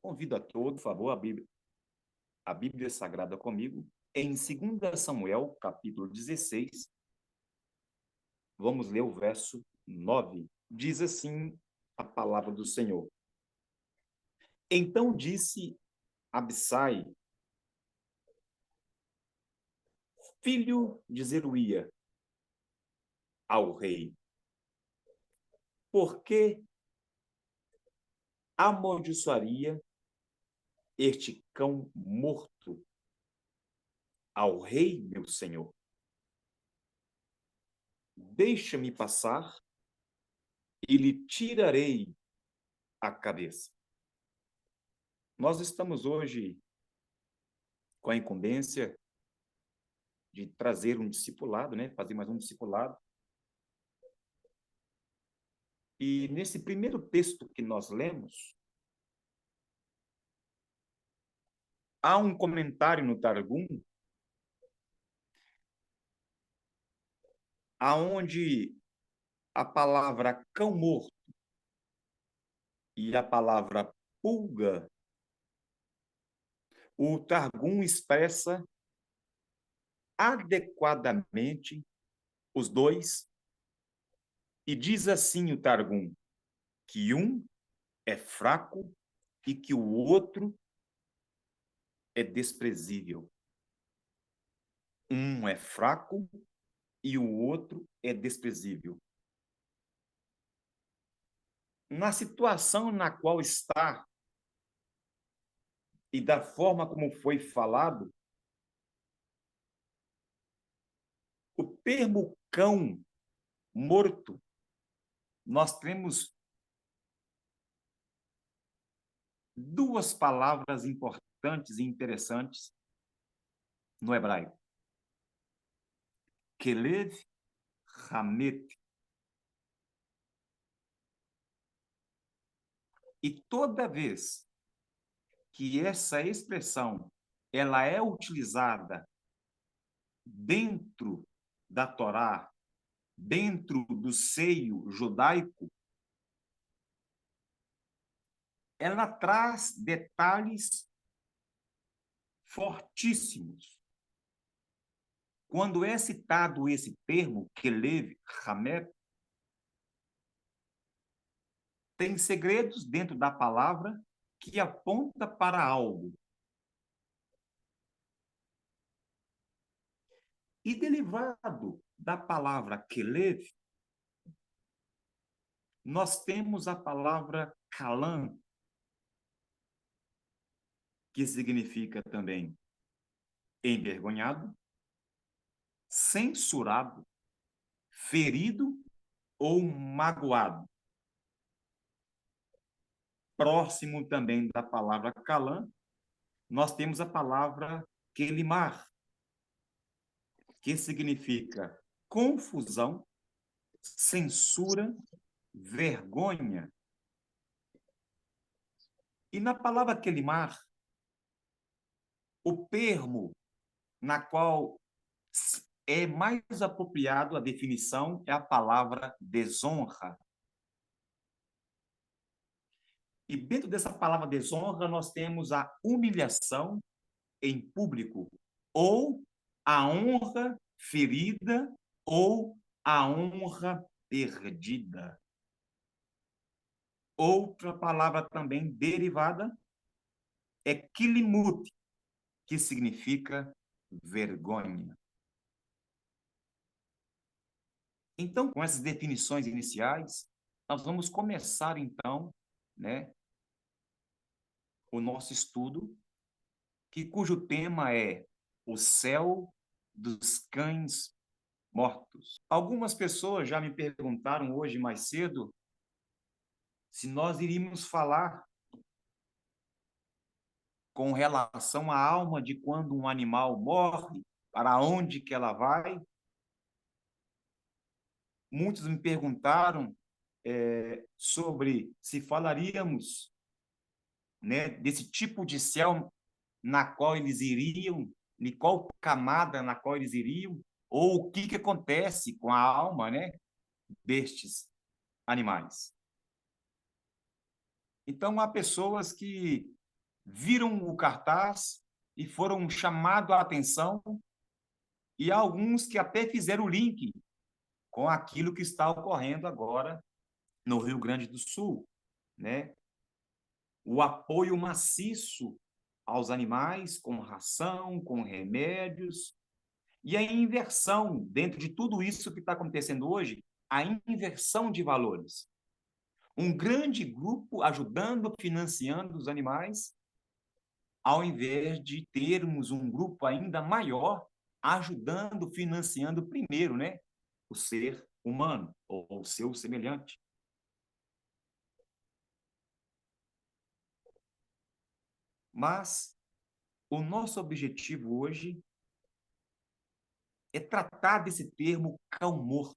Convido a todos, por favor, a Bíblia Sagrada comigo, em 2 Samuel, capítulo 16, vamos ler o verso 9. Diz assim a palavra do Senhor. Então disse Abissai, filho de Zeruia, ao rei: por que amaldiçoaria este cão morto ao rei, meu senhor? Deixa-me passar e lhe tirarei a cabeça. Nós estamos hoje com a incumbência de trazer um discipulado, né? Fazer mais um discipulado. E nesse primeiro texto que nós lemos, há um comentário no Targum, aonde a palavra cão morto e a palavra pulga, o Targum expressa adequadamente os dois, e diz assim o Targum, que um é fraco e que o outro é desprezível. Um é fraco e o outro é desprezível. Na situação na qual está e da forma como foi falado, o termo cão morto, nós temos duas palavras importantes e interessantes no hebraico. Kelev, Hamet. E toda vez que essa expressão ela é utilizada dentro da Torá, dentro do seio judaico, ela traz detalhes fortíssimos. Quando é citado esse termo, Kelev, Hamet, tem segredos dentro da palavra que aponta para algo. E derivado da palavra Kelev, nós temos a palavra Kalam, que significa também envergonhado, censurado, ferido ou magoado. Próximo também da palavra Kalam, nós temos a palavra Kelimar, que significa confusão, censura, vergonha. E na palavra Kelimar, o termo na qual é mais apropriado a definição é a palavra desonra. E dentro dessa palavra desonra, nós temos a humilhação em público, ou a honra ferida, ou a honra perdida. Outra palavra também derivada é kilimut, que significa vergonha. Então, com essas definições iniciais, nós vamos começar, então, né, o nosso estudo, cujo tema é o céu dos cães mortos. Algumas pessoas já me perguntaram hoje mais cedo se nós iríamos falar com relação à alma de quando um animal morre, para onde que ela vai. Muitos me perguntaram sobre se falaríamos, né, desse tipo de céu na qual eles iriam, de qual camada na qual eles iriam, ou o que acontece com a alma, né, destes animais. Então, há pessoas que viram o cartaz e foram chamados a atenção, e há alguns que até fizeram o link com aquilo que está ocorrendo agora no Rio Grande do Sul, né? O apoio maciço aos animais, com ração, com remédios, e a inversão, dentro de tudo isso que está acontecendo hoje, a inversão de valores. Um grande grupo ajudando, financiando os animais, ao invés de termos um grupo ainda maior ajudando, financiando primeiro, né? O ser humano, ou o seu semelhante. Mas o nosso objetivo hoje é tratar desse termo cão morto.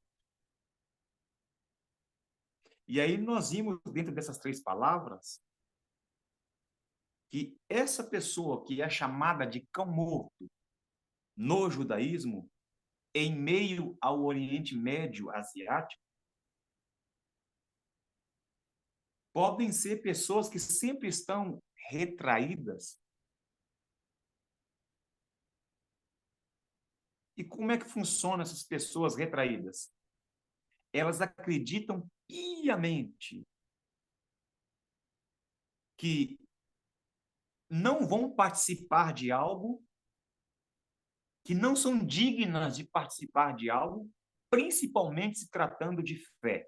E aí nós vimos, dentro dessas três palavras, que essa pessoa que é chamada de cão morto no judaísmo, em meio ao Oriente Médio asiático, podem ser pessoas que sempre estão retraídas. E como é que funcionam essas pessoas retraídas? Elas acreditam piamente que não vão participar de algo, que não são dignas de participar de algo, principalmente se tratando de fé.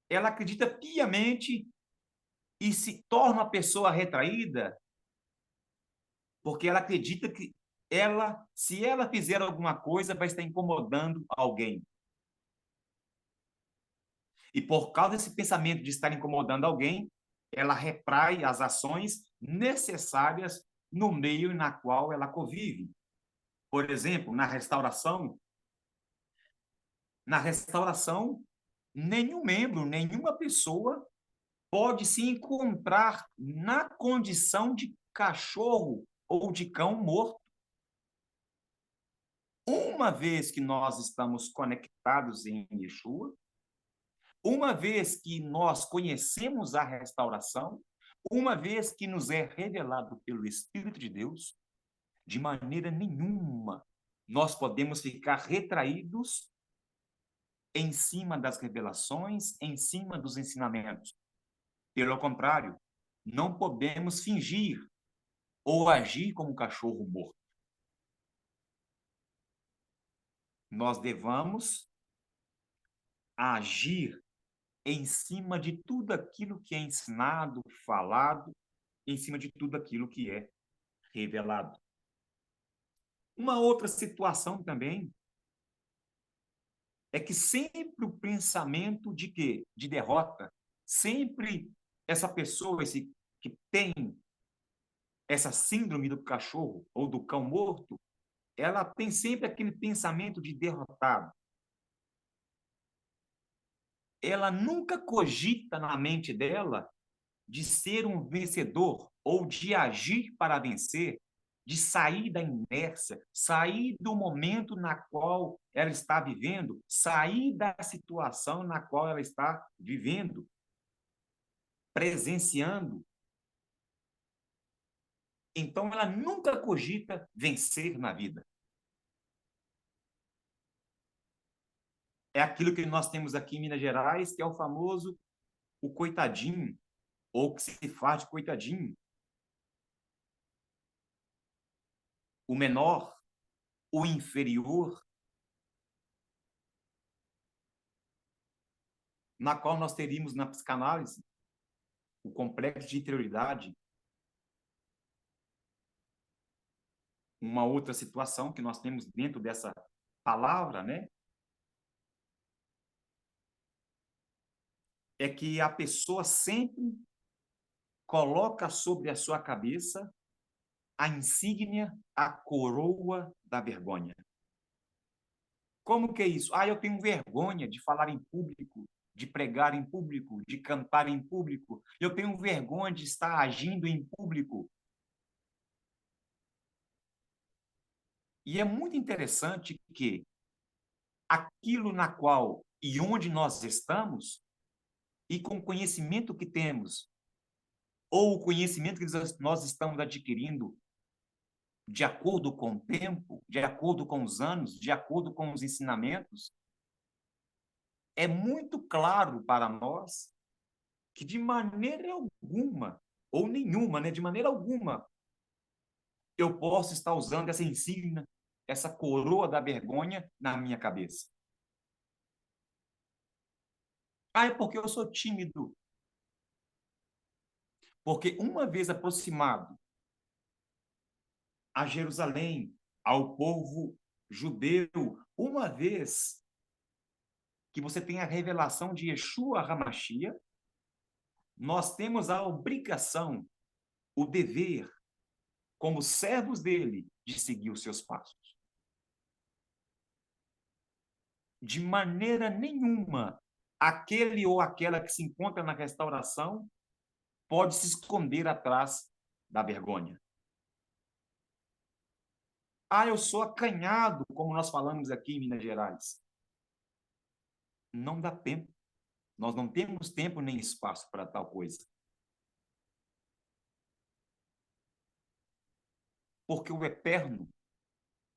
Ela acredita piamente e se torna uma pessoa retraída porque ela acredita que ela, se ela fizer alguma coisa, vai estar incomodando alguém. E por causa desse pensamento de estar incomodando alguém, ela retrai as ações necessárias no meio na qual ela convive. Por exemplo, na restauração, nenhum membro, nenhuma pessoa pode se encontrar na condição de cachorro ou de cão morto. Uma vez que nós estamos conectados em Yeshua, uma vez que nós conhecemos a restauração, uma vez que nos é revelado pelo Espírito de Deus, de maneira nenhuma nós podemos ficar retraídos em cima das revelações, em cima dos ensinamentos. Pelo contrário, não podemos fingir ou agir como um cachorro morto. Nós devamos agir em cima de tudo aquilo que é ensinado, falado, em cima de tudo aquilo que é revelado. Uma outra situação também é que sempre o pensamento de quê? De derrota. Sempre essa pessoa que tem essa síndrome do cachorro ou do cão morto, ela tem sempre aquele pensamento de derrotado. Ela nunca cogita na mente dela de ser um vencedor ou de agir para vencer, de sair da inércia, sair do momento na qual ela está vivendo, sair da situação na qual ela está vivendo, presenciando. Então, ela nunca cogita vencer na vida. É aquilo que nós temos aqui em Minas Gerais, que é o famoso o coitadinho, ou que se faz de coitadinho. O menor, o inferior, na qual nós teríamos na psicanálise o complexo de inferioridade. Uma outra situação que nós temos dentro dessa palavra, né, é que a pessoa sempre coloca sobre a sua cabeça a insígnia, a coroa da vergonha. Como que é isso? Eu tenho vergonha de falar em público, de pregar em público, de cantar em público. Eu tenho vergonha de estar agindo em público. E é muito interessante que aquilo na qual e onde nós estamos, e com o conhecimento que temos ou o conhecimento que nós estamos adquirindo de acordo com o tempo, de acordo com os anos, de acordo com os ensinamentos, é muito claro para nós que de maneira alguma, ou nenhuma, né, de maneira alguma, eu posso estar usando essa insígnia, essa coroa da vergonha na minha cabeça. Ah, é porque eu sou tímido. Porque uma vez aproximado a Jerusalém, ao povo judeu, uma vez que você tem a revelação de Yeshua HaMashiach, nós temos a obrigação, o dever, como servos dele, de seguir os seus passos. De maneira nenhuma, aquele ou aquela que se encontra na restauração pode se esconder atrás da vergonha. Ah, eu sou acanhado, como nós falamos aqui em Minas Gerais. Não dá tempo. Nós não temos tempo nem espaço para tal coisa. Porque o Eterno,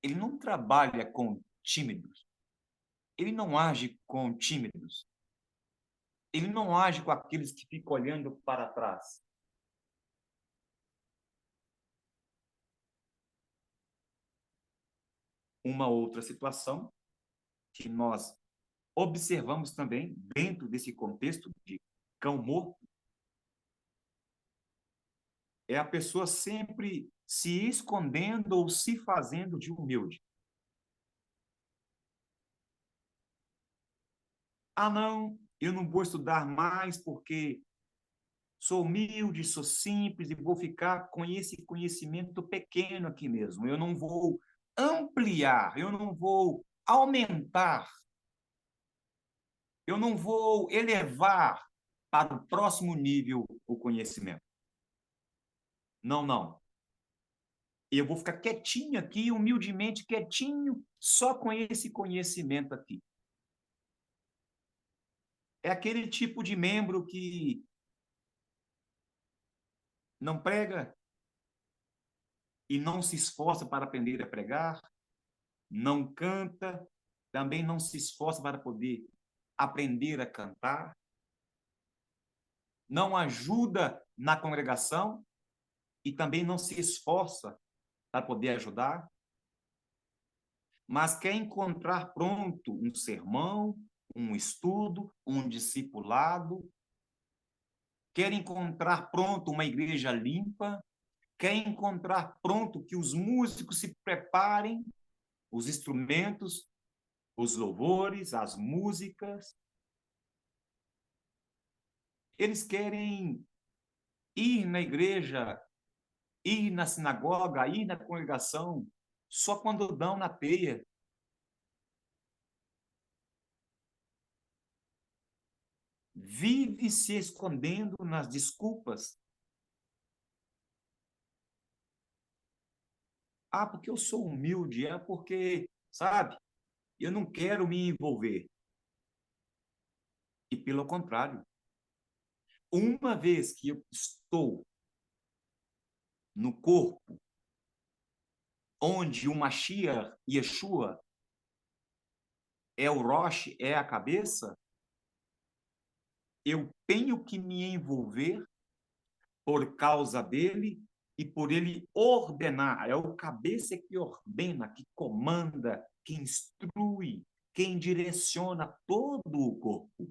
ele não trabalha com tímidos. Ele não age com tímidos. Ele não age com aqueles que ficam olhando para trás. Uma outra situação que nós observamos também dentro desse contexto de cão morto é a pessoa sempre se escondendo ou se fazendo de humilde. Ah, não, eu não vou estudar mais porque sou humilde, sou simples e vou ficar com esse conhecimento pequeno aqui mesmo. Eu não vou ampliar, eu não vou aumentar, eu não vou elevar para o próximo nível o conhecimento. Não, não. Eu vou ficar quietinho aqui, humildemente quietinho, só com esse conhecimento aqui. É aquele tipo de membro que não prega e não se esforça para aprender a pregar, não canta, também não se esforça para poder aprender a cantar, não ajuda na congregação e também não se esforça para poder ajudar, mas quer encontrar pronto um sermão, um estudo, um discipulado, quer encontrar pronto uma igreja limpa, quer encontrar pronto que os músicos se preparem, os instrumentos, os louvores, as músicas. Eles querem ir na igreja, ir na sinagoga, ir na congregação, só quando dão na teia. Vive se escondendo nas desculpas. Ah, porque eu sou humilde, é porque, sabe, eu não quero me envolver. E pelo contrário, uma vez que eu estou no corpo, onde o Mashiach, Yeshua, é o Rosh, é a cabeça, eu tenho que me envolver por causa dele e por ele ordenar. É o cabeça que ordena, que comanda, que instrui, quem direciona todo o corpo.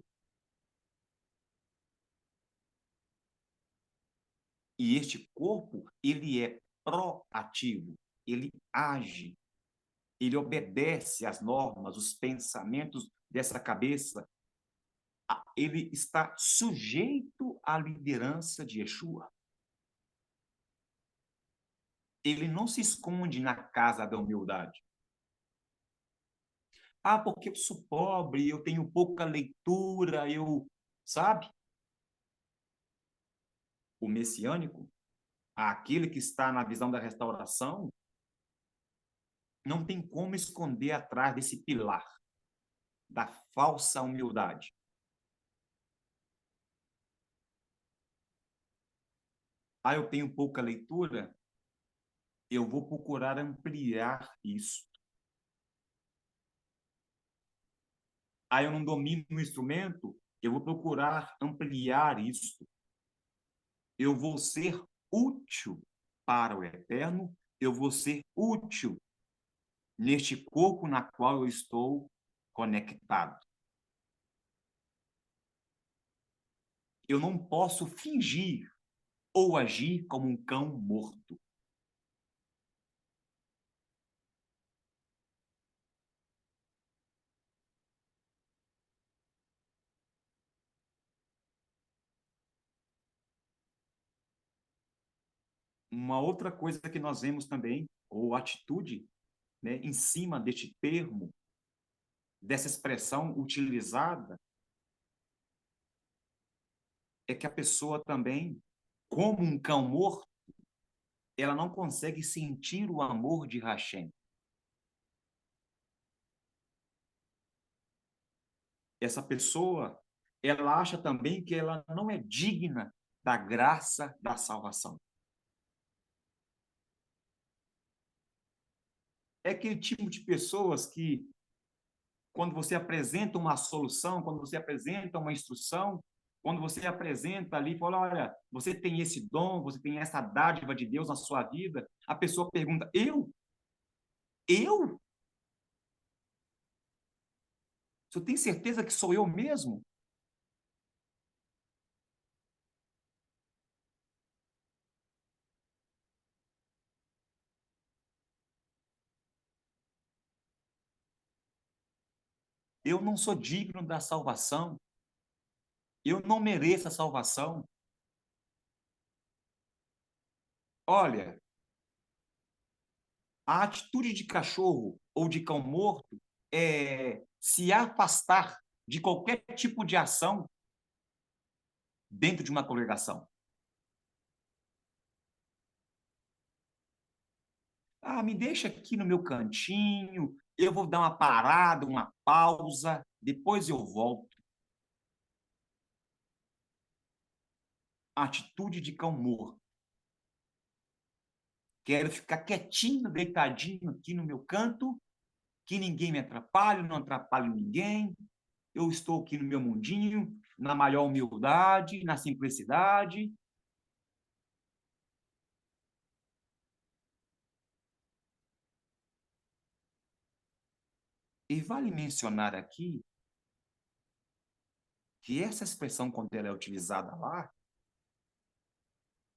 E este corpo, ele é proativo, ele age, ele obedece às normas, os pensamentos dessa cabeça. Ele está sujeito à liderança de Yeshua. Ele não se esconde na casa da humildade. Ah, porque eu sou pobre, eu tenho pouca leitura, eu, sabe? O messiânico, aquele que está na visão da restauração, não tem como esconder atrás desse pilar da falsa humildade. Eu tenho pouca leitura, eu vou procurar ampliar isso. Eu não domino o instrumento, eu vou procurar ampliar isso. Eu vou ser útil para o eterno, eu vou ser útil neste corpo na qual eu estou conectado. Eu não posso fingir ou agir como um cão morto. Uma outra coisa que nós vemos também, ou atitude, né, em cima deste termo, dessa expressão utilizada, é que a pessoa também, como um cão morto, ela não consegue sentir o amor de Hashem. Essa pessoa, ela acha também que ela não é digna da graça da salvação. É aquele tipo de pessoas que, quando você apresenta uma solução, quando você apresenta uma instrução, quando você apresenta ali, fala, olha, você tem esse dom, você tem essa dádiva de Deus na sua vida, a pessoa pergunta, eu? Eu? Você tem certeza que sou eu mesmo? Eu não sou digno da salvação, eu não mereço a salvação. Olha, a atitude de cachorro ou de cão morto é se afastar de qualquer tipo de ação dentro de uma congregação. Me deixa aqui no meu cantinho, eu vou dar uma parada, uma pausa, depois eu volto. Atitude de cão morto. Quero ficar quietinho, deitadinho aqui no meu canto, que ninguém me atrapalhe, não atrapalhe ninguém. Eu estou aqui no meu mundinho, na maior humildade, na simplicidade. E vale mencionar aqui que essa expressão, quando ela é utilizada lá,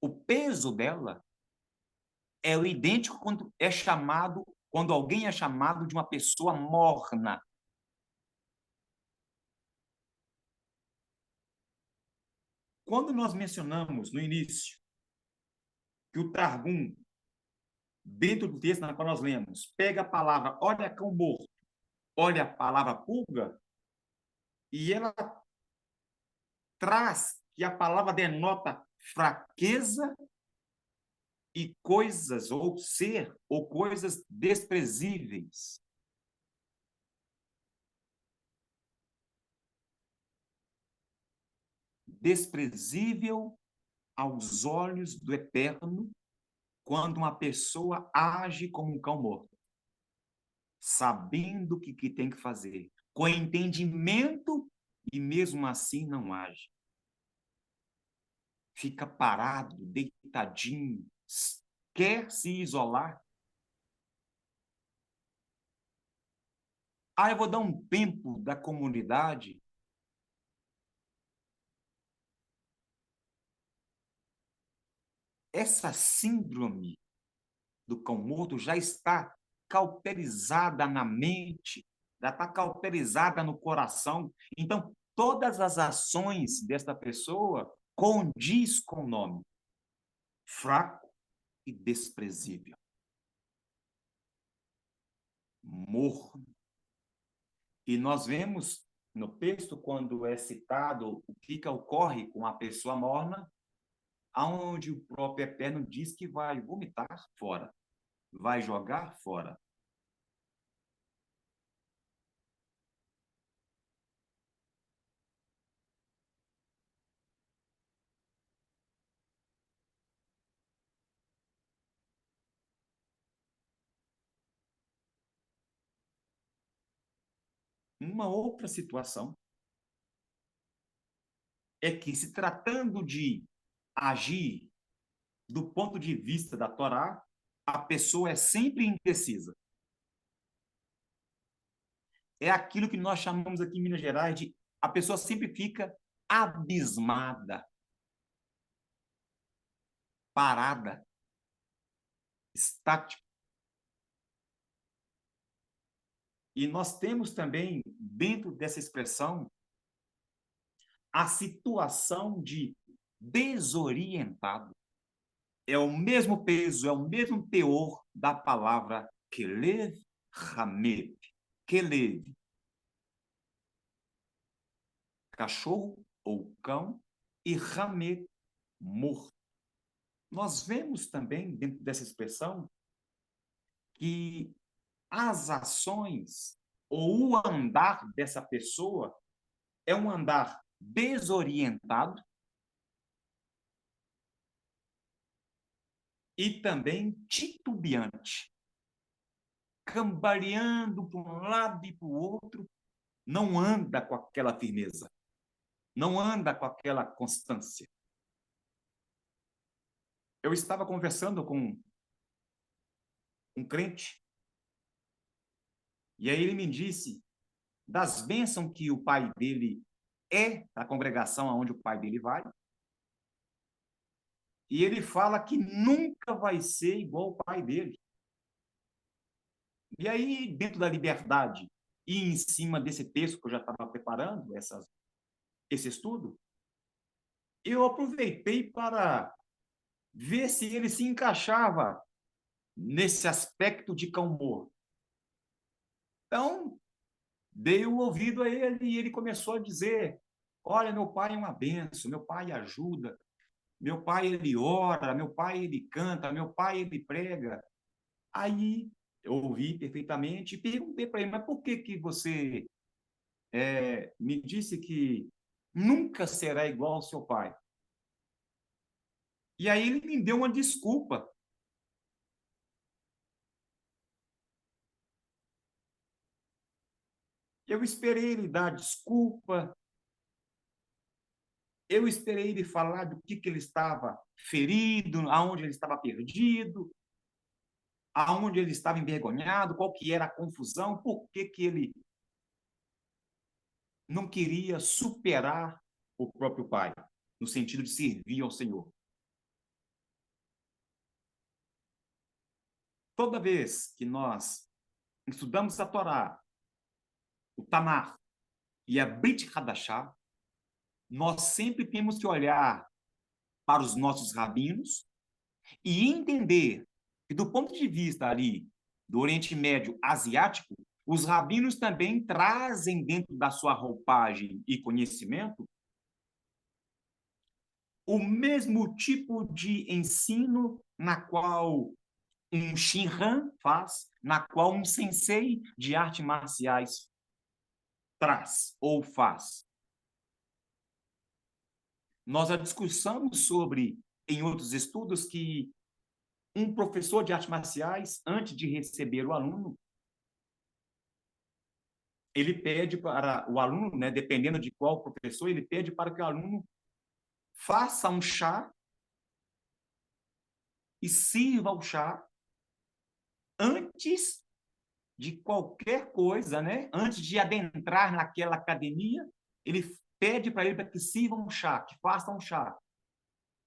o peso dela é o idêntico quando alguém é chamado de uma pessoa morna. Quando nós mencionamos no início que o Targum, dentro do texto na qual nós lemos, pega a palavra olha cão morto, olha a palavra pulga, e ela traz que a palavra denota fraqueza e coisas, ou ser, ou coisas desprezíveis. Desprezível aos olhos do Eterno quando uma pessoa age como um cão morto, sabendo o que tem que fazer, com entendimento e mesmo assim não age. Fica parado, deitadinho, quer se isolar. Eu vou dar um tempo da comunidade. Essa síndrome do cão morto já está cauterizada na mente, já está cauterizada no coração. Então, todas as ações desta pessoa condiz com o nome fraco e desprezível, morno. E nós vemos no texto, quando é citado o que ocorre com a pessoa morna, aonde o próprio Eterno diz que vai vomitar fora, vai jogar fora. Uma outra situação é que, se tratando de agir do ponto de vista da Torá, a pessoa é sempre indecisa. É aquilo que nós chamamos aqui em Minas Gerais de a pessoa sempre fica abismada, parada, estática. E nós temos também, dentro dessa expressão, a situação de desorientado. É o mesmo peso, é o mesmo teor da palavra kelev hamed. Kelev, cachorro ou cão, e hamed, morto. Nós vemos também, dentro dessa expressão, que as ações ou o andar dessa pessoa é um andar desorientado e também titubeante, cambaleando para um lado e para o outro, não anda com aquela firmeza, não anda com aquela constância. Eu estava conversando com um crente, e aí ele me disse das bênçãos que o pai dele é da congregação aonde o pai dele vai, e ele fala que nunca vai ser igual o pai dele. E aí, dentro da liberdade e em cima desse texto que eu já estava preparando, esse estudo, eu aproveitei para ver se ele se encaixava nesse aspecto de cão morto. Então, dei o ouvido a ele e ele começou a dizer: olha, meu pai é uma benção, meu pai ajuda, meu pai ele ora, meu pai ele canta, meu pai ele prega. Aí eu ouvi perfeitamente e perguntei para ele: mas por que que você me disse que nunca será igual ao seu pai? E aí ele me deu uma desculpa. Eu esperei ele dar desculpa, eu esperei ele falar do que ele estava ferido, aonde ele estava perdido, aonde ele estava envergonhado, qual que era a confusão, por que que ele não queria superar o próprio pai, no sentido de servir ao Senhor. Toda vez que nós estudamos a Torá, o Tanakh e a Brit Hadashah, nós sempre temos que olhar para os nossos rabinos e entender que, do ponto de vista ali do Oriente Médio asiático, os rabinos também trazem dentro da sua roupagem e conhecimento o mesmo tipo de ensino na qual um Shinran faz, na qual um sensei de artes marciais traz ou faz. Nós já discussamos sobre, em outros estudos, que um professor de artes marciais, antes de receber o aluno, ele pede para o aluno, né, dependendo de qual professor, ele pede para que o aluno faça um chá e sirva o chá antes de qualquer coisa, né? Antes de adentrar naquela academia, ele pede para ele para que sirva um chá, que faça um chá.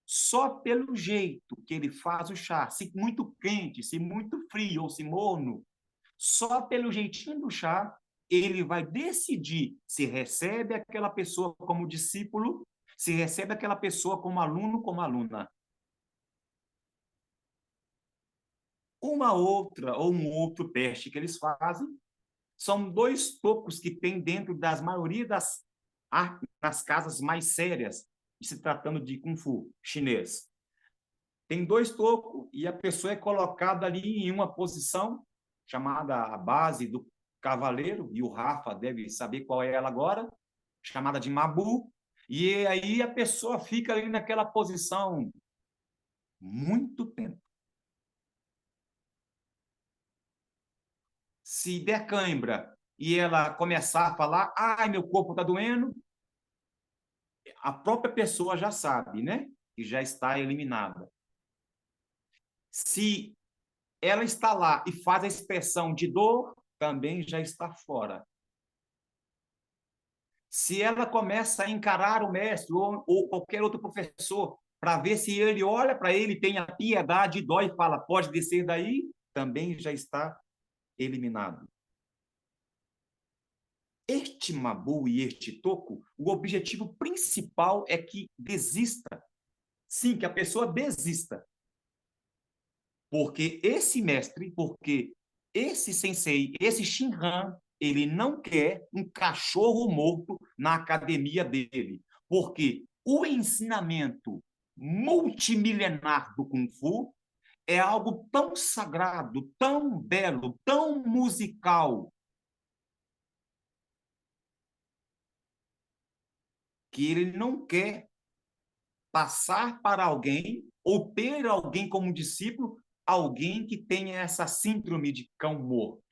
Só pelo jeito que ele faz o chá, se muito quente, se muito frio ou se morno, só pelo jeitinho do chá, ele vai decidir se recebe aquela pessoa como discípulo, se recebe aquela pessoa como aluno, como aluna. Uma outra ou um outro teste que eles fazem são dois tocos que tem dentro das maioria das casas mais sérias, se tratando de Kung Fu chinês. Tem dois tocos e a pessoa é colocada ali em uma posição chamada a base do cavaleiro, e o Rafa deve saber qual é ela agora, chamada de Mabu, e aí a pessoa fica ali naquela posição muito tempo. Se der cãibra, e ela começar a falar, ai, meu corpo está doendo, a própria pessoa já sabe, né? Que já está eliminada. Se ela está lá e faz a expressão de dor, também já está fora. Se ela começa a encarar o mestre ou qualquer outro professor para ver se ele olha para ele, tem a piedade, dói e fala, pode descer daí, também já está eliminado. Este Mabu e este Toco, o objetivo principal é que desista. Sim, que a pessoa desista. Porque esse sensei, esse Shinran, ele não quer um cachorro morto na academia dele. Porque o ensinamento multimilenar do Kung Fu é algo tão sagrado, tão belo, tão musical, que ele não quer passar para alguém ou ter alguém como discípulo, alguém que tenha essa síndrome de cão morto.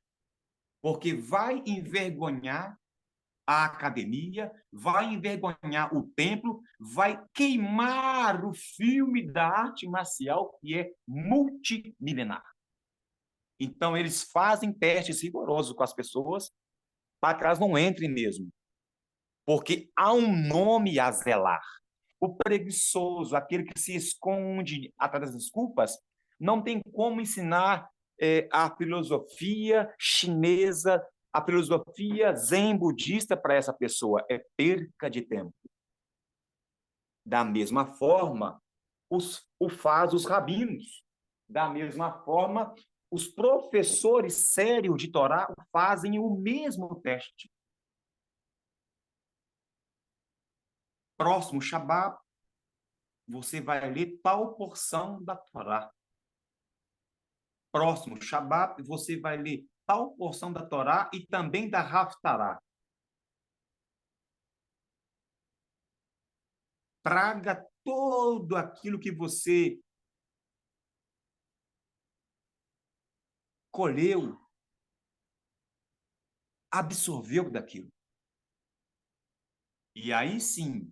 Porque vai envergonhar a academia, vai envergonhar o templo, vai queimar o filme da arte marcial que é multimilenar. Então, eles fazem testes rigorosos com as pessoas para que elas não entrem mesmo. Porque há um nome a zelar. O preguiçoso, aquele que se esconde atrás das desculpas, não tem como ensinar a filosofia chinesa, a filosofia zen budista para essa pessoa. É perca de tempo. Da mesma forma, o faz os rabinos. Da mesma forma, os professores sérios de Torá fazem o mesmo teste. Próximo Shabat, você vai ler tal porção da Torá. Próximo Shabat, você vai ler tal porção da Torá e também da Haftará. Traga todo aquilo que você colheu, absorveu daquilo. E aí sim,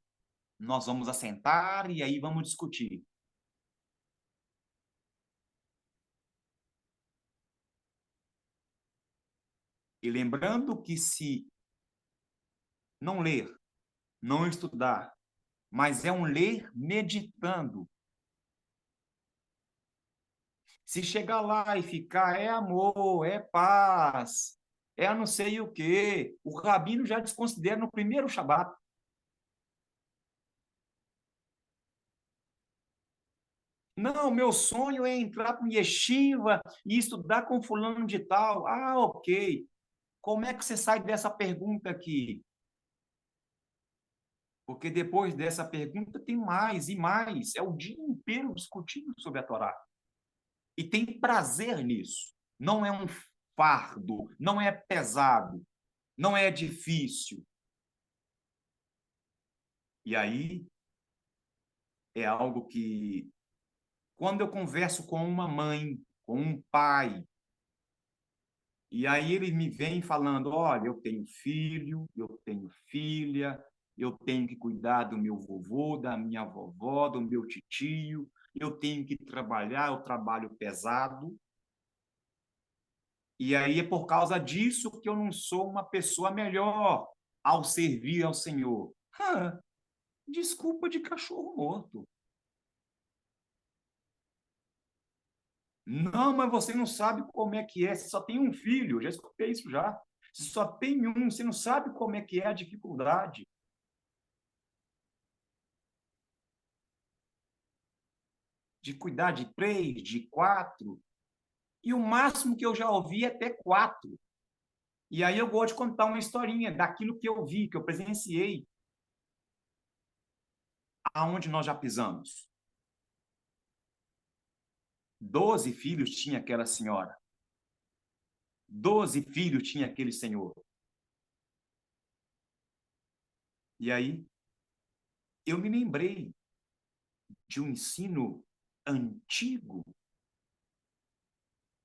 nós vamos assentar e aí vamos discutir. E lembrando que se não ler, não estudar, mas é um ler meditando. Se chegar lá e ficar, é amor, é paz, é não sei o quê, o rabino já desconsidera no primeiro Shabat. Não, meu sonho é entrar para yeshiva e estudar com fulano de tal. Ah, ok. Como é que você sai dessa pergunta aqui? Porque depois dessa pergunta tem mais e mais. É o dia inteiro discutindo sobre a Torá. E tem prazer nisso. Não é um fardo, não é pesado, não é difícil. E aí é algo que, quando eu converso com uma mãe, com um pai, e aí ele me vem falando, olha, eu tenho filho, eu tenho filha, eu tenho que cuidar do meu vovô, da minha vovó, do meu titio, eu tenho que trabalhar, eu trabalho pesado, e aí é por causa disso que eu não sou uma pessoa melhor ao servir ao Senhor. Desculpa de cachorro morto. Não, mas você não sabe como é que é, você só tem um filho, já escutei isso já. Você só tem um, você não sabe como é que é a dificuldade de cuidar de 3, de 4, e o máximo que eu já ouvi é até 4. E aí eu gosto de contar uma historinha daquilo que eu vi, que eu presenciei, aonde nós já pisamos. 12 filhos tinha aquela senhora. 12 filhos tinha aquele senhor. E aí eu me lembrei de um ensino antigo,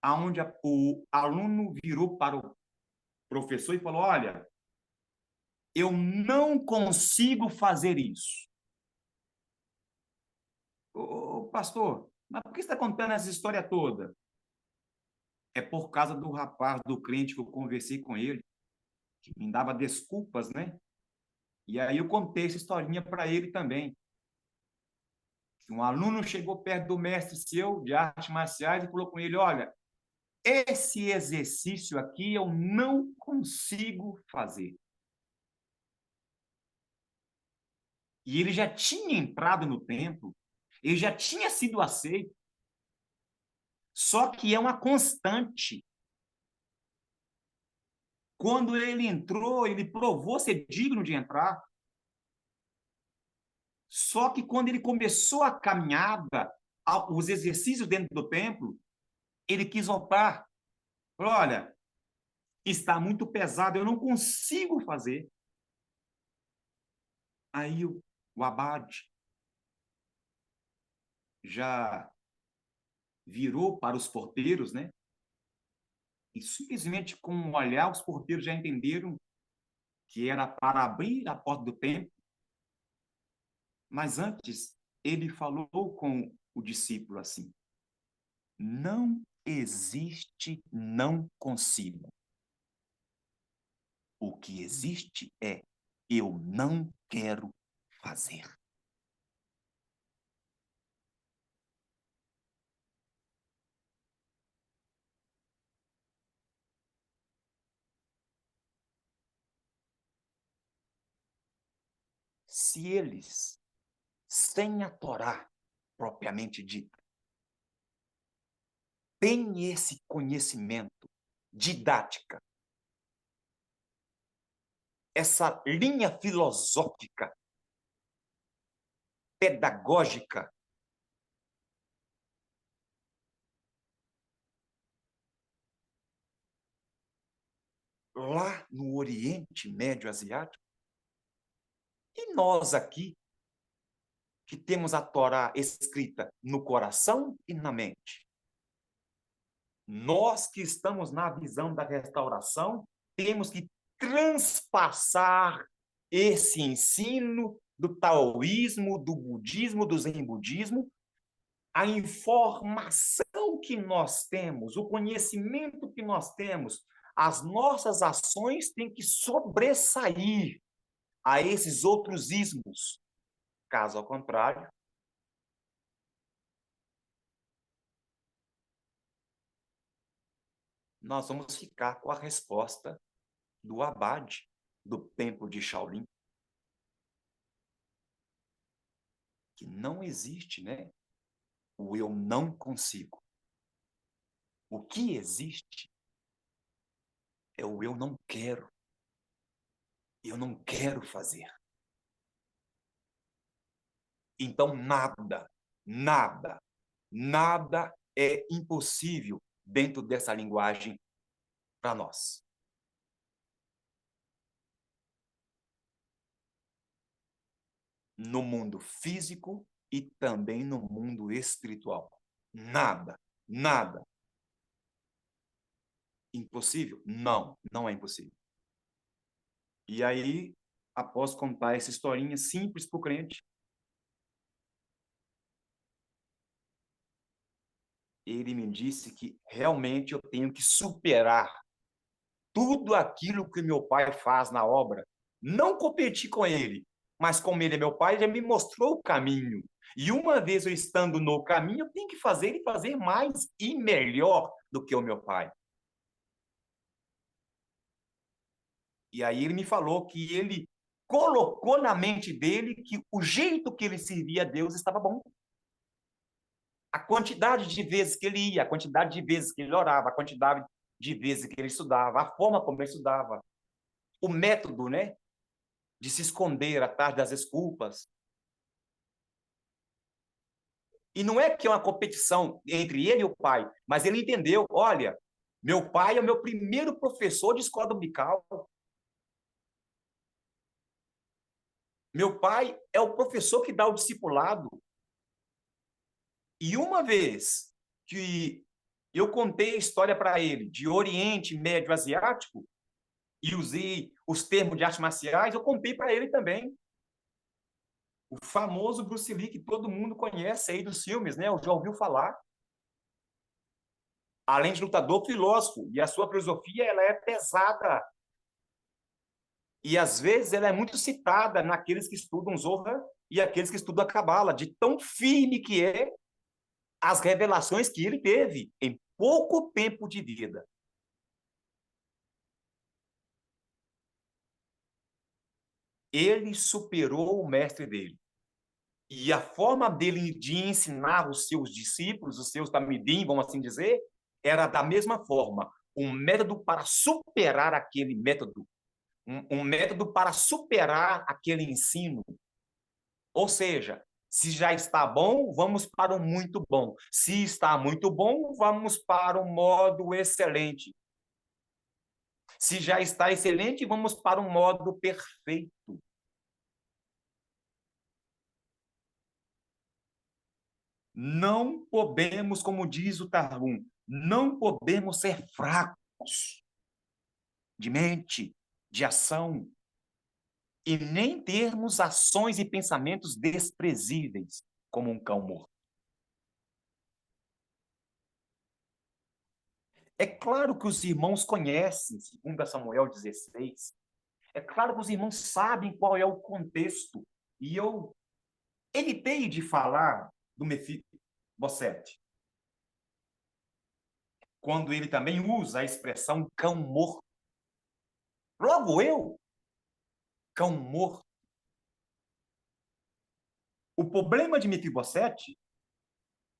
aonde o aluno virou para o professor e falou: olha, eu não consigo fazer isso. Ô, pastor, mas por que você está contando essa história toda? É por causa do rapaz, do crente que eu conversei com ele, que me dava desculpas, né? E aí eu contei essa historinha para ele também. Um aluno chegou perto do mestre seu de artes marciais e falou com ele: olha, esse exercício aqui eu não consigo fazer. E ele já tinha entrado no templo, ele já tinha sido aceito, só que é uma constante. Quando ele entrou, ele provou ser digno de entrar. Só que quando ele começou a caminhada, os exercícios dentro do templo, ele quis voltar. Falou: olha, está muito pesado, eu não consigo fazer. Aí o abade já virou para os porteiros, né? E simplesmente com um olhar, os porteiros já entenderam que era para abrir a porta do templo. Mas antes, ele falou com o discípulo assim: não existe não consigo. O que existe é eu não quero fazer. Se eles, sem a Torá propriamente dita, têm esse conhecimento, didática, essa linha filosófica, pedagógica, lá no Oriente Médio Asiático, e nós aqui, que temos a Torá escrita no coração e na mente, nós que estamos na visão da restauração, temos que transpassar esse ensino do taoísmo, do budismo, do zen budismo, a informação que nós temos, o conhecimento que nós temos, as nossas ações têm que sobressair a esses outros ismos. Caso ao contrário, nós vamos ficar com a resposta do abade do templo de Shaolin, que não existe, né? O eu não consigo. O que existe é o eu não quero. Eu não quero fazer. Então, nada, nada é impossível dentro dessa linguagem para nós. No mundo físico e também no mundo espiritual. Nada, nada. Impossível? Não, não é impossível. E aí, após contar essa historinha simples para o crente, ele me disse que realmente eu tenho que superar tudo aquilo que meu pai faz na obra. Não competir com ele, mas como ele é meu pai, ele já me mostrou o caminho. E uma vez eu estando no caminho, eu tenho que fazer e fazer mais e melhor do que o meu pai. E aí ele me falou que ele colocou na mente dele que o jeito que ele servia a Deus estava bom. A quantidade de vezes que ele ia, a quantidade de vezes que ele orava, a quantidade de vezes que ele estudava, a forma como ele estudava, o método, né, de se esconder atrás das desculpas. E não é que é uma competição entre ele e o pai, mas ele entendeu, olha, meu pai é o meu primeiro professor de escola dominical. Meu pai é o professor que dá o discipulado. E uma vez que eu contei a história para ele de Oriente Médio Asiático, e usei os termos de artes marciais, eu comprei para ele também. O famoso Bruce Lee, que todo mundo conhece aí dos filmes, né? Já ouviu falar. Além de lutador, filósofo. E a sua filosofia, ela é pesada. E, às vezes, ela é muito citada naqueles que estudam Zohar e aqueles que estudam a Cabala, de tão firme que é as revelações que ele teve em pouco tempo de vida. Ele superou o mestre dele. E a forma dele de ensinar os seus discípulos, os seus tamidim, vamos assim dizer, era da mesma forma. Um método para superar aquele método. Um método para superar aquele ensino. Ou seja, se já está bom, vamos para o muito bom. Se está muito bom, vamos para o modo excelente. Se já está excelente, vamos para um modo perfeito. Não podemos, como diz o Targum, não podemos ser fracos de mente, de ação, e nem termos ações e pensamentos desprezíveis, como um cão morto. É claro que os irmãos conhecem, segundo Samuel 16, é claro que os irmãos sabem qual é o contexto, e eu evitei de falar do Mefibosete, quando ele também usa a expressão cão morto. Logo eu, cão morto. O problema de Mefibosete,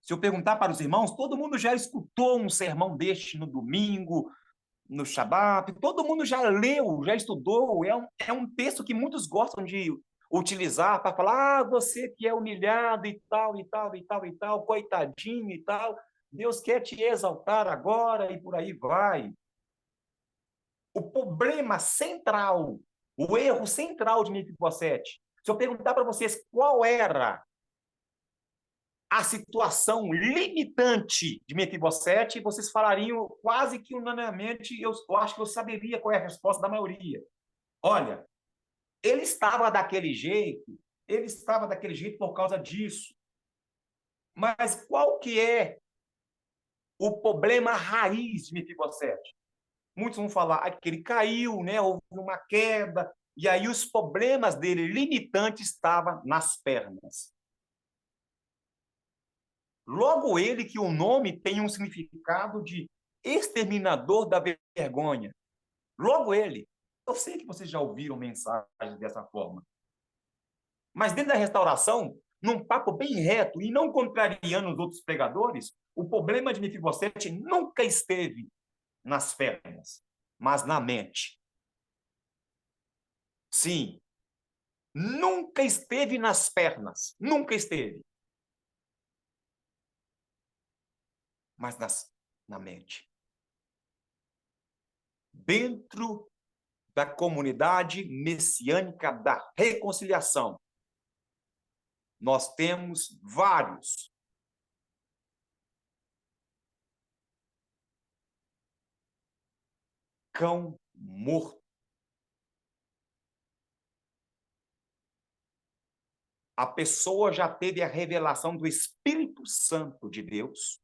se eu perguntar para os irmãos, todo mundo já escutou um sermão deste no domingo, no Shabat, todo mundo já leu, já estudou. É um texto que muitos gostam de utilizar para falar, você que é humilhado e tal, e tal, e tal, e tal, coitadinho e tal, Deus quer te exaltar agora e por aí vai. O problema central, o erro central de Mefibosete, se eu perguntar para vocês qual era a situação limitante de Mefibosete, vocês falariam quase que unanimemente, eu acho que eu saberia qual é a resposta da maioria. Olha, ele estava daquele jeito por causa disso. Mas qual que é o problema raiz de Mefibosete? Muitos vão falar que ele caiu, né? Houve uma queda, e aí os problemas dele limitantes estavam nas pernas. Logo ele que o nome tem um significado de exterminador da vergonha. Logo ele. Eu sei que vocês já ouviram mensagens dessa forma. Mas dentro da restauração, num papo bem reto e não contrariando os outros pregadores, o problema de Mefibosete nunca esteve nas pernas, mas na mente. Sim, nunca esteve nas pernas, nunca esteve, mas na mente. Dentro da comunidade messiânica da reconciliação, nós temos vários cão morto. A pessoa já teve a revelação do Espírito Santo de Deus,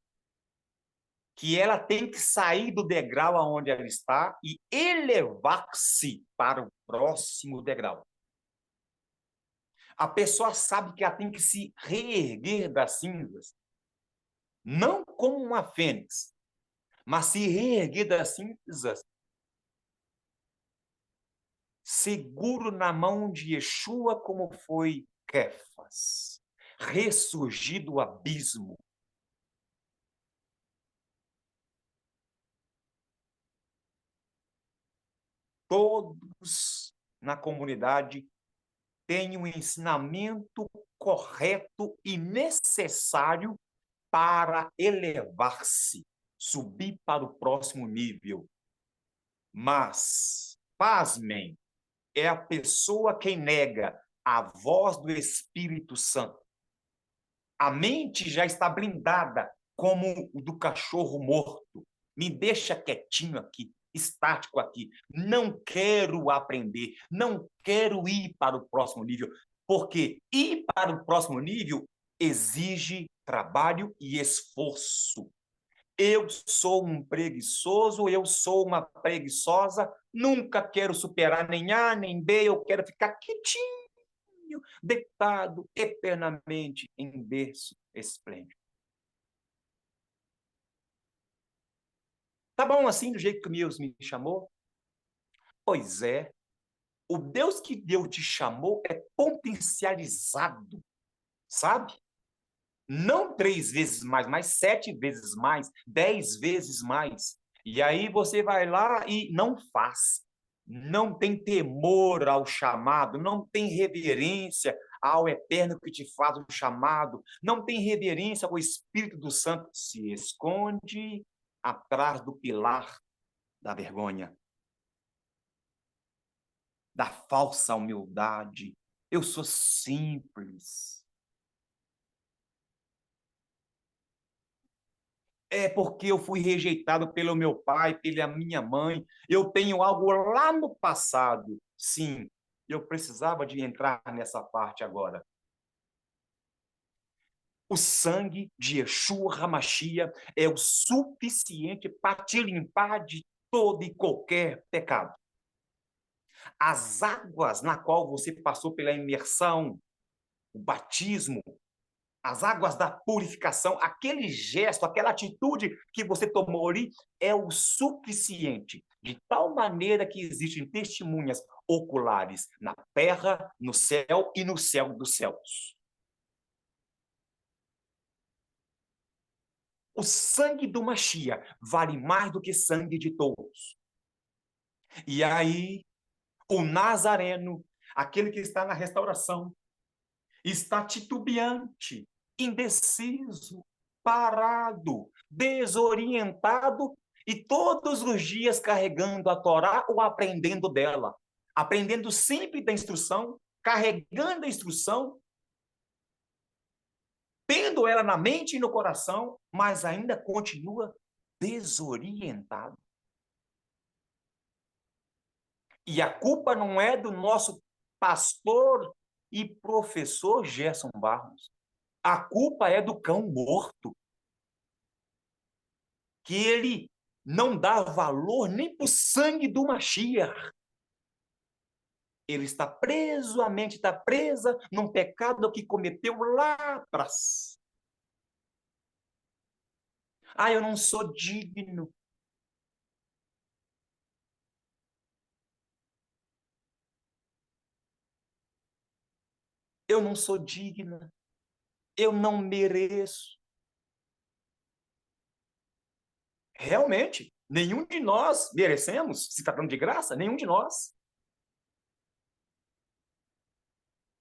que ela tem que sair do degrau aonde ela está e elevar-se para o próximo degrau. A pessoa sabe que ela tem que se reerguer das cinzas, não como uma fênix, mas se reerguer das cinzas, seguro na mão de Yeshua, como foi Kefas, ressurgir do abismo. Todos na comunidade têm um ensinamento correto e necessário para elevar-se, subir para o próximo nível. Mas, pasmem, é a pessoa quem nega a voz do Espírito Santo. A mente já está blindada como o do cachorro morto. Me deixa quietinho aqui. estático aqui. Não quero aprender, não quero ir para o próximo nível, porque ir para o próximo nível exige trabalho e esforço. Eu sou um preguiçoso, eu sou uma preguiçosa, nunca quero superar nem A nem B, eu quero ficar quietinho, deitado eternamente em berço esplêndido. Tá bom assim, do jeito que Deus me chamou? Pois é, o Deus que Deus te chamou é potencializado, sabe? Não 3 vezes mais, mas 7 vezes mais, 10 vezes mais. E aí você vai lá e não faz. Não tem temor ao chamado, não tem reverência ao eterno que te faz o chamado, não tem reverência ao Espírito do Santo, se esconde atrás do pilar da vergonha, da falsa humildade. Eu sou simples. É porque eu fui rejeitado pelo meu pai, pela minha mãe. Eu tenho algo lá no passado. Sim, eu precisava de entrar nessa parte agora. O sangue de Yeshua HaMashiach é o suficiente para te limpar de todo e qualquer pecado. As águas na qual você passou pela imersão, o batismo, as águas da purificação, aquele gesto, aquela atitude que você tomou ali é o suficiente, de tal maneira que existem testemunhas oculares na terra, no céu e no céu dos céus. O sangue do Mashiach vale mais do que sangue de todos. E aí, o Nazareno, aquele que está na restauração, está titubeante, indeciso, parado, desorientado e todos os dias carregando a Torá ou aprendendo dela, aprendendo sempre da instrução, carregando a instrução, tendo ela na mente e no coração, mas ainda continua desorientado. E a culpa não é do nosso pastor e professor Gerson Barros. A culpa é do cão morto, que ele não dá valor nem para o sangue do Mashiach. Ele está preso, a mente está presa num pecado que cometeu lá atrás. Ah, eu não sou digno. Eu não sou digna. Eu não mereço. Realmente, nenhum de nós merecemos, se tratando de graça, nenhum de nós.